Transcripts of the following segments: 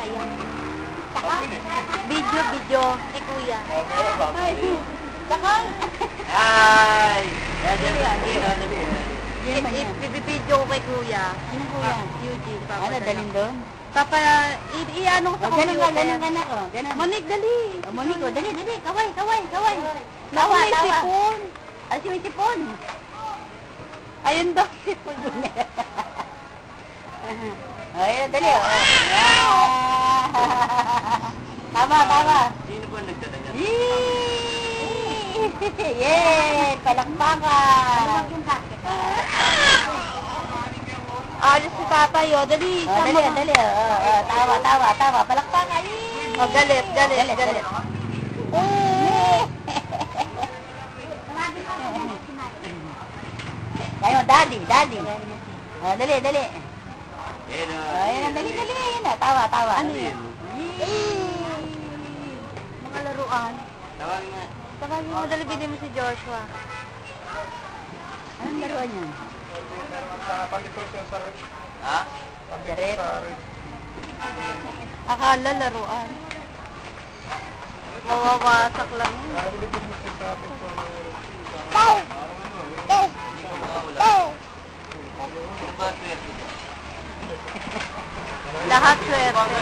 sayang. Saka, video kay kuya. Saka, ibibidyo ko kay kuya. Ano kuya? Eugene, Ano, dalhin doon? Papa, i-ano ko sa computer. Ganun ka na ko. Monik, dali. Monik ko, dali. Kaway. Naku, may sipon. Ay, si may sipon. Ayun daw, sipon. Ay, dali. Tama. Sino po nagdadala? Yay! Palakpakan! Alis si Papa yo, dali. Dali. Tawa. Palakpakan. Oh, galit. Kayo, daddy. Dali. Ayun, Dali. Tawa. Ano yun? Mga laruan. Tawagin nga. Tawagin mo, dali bilhin mo si Joshua. Anong laruan yan? Ha? Jaret. Akala laruan. Mawawasak lang yun. Lahat swerte.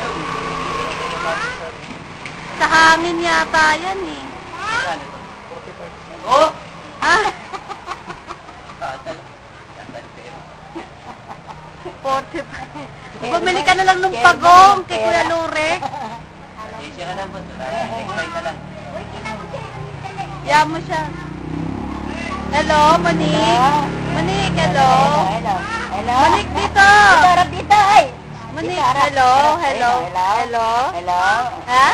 Sa hangin yata yan eh. Oh! Ha? 45. Bumili ka na lang ng pagong kay Kuya Lurek. Siya ka lang po. Next ka lang. Yan mo siya. Hello, Monique. Monique, hello. Monique, dito. Dito, ay. Monique, hello. Hello. Ha?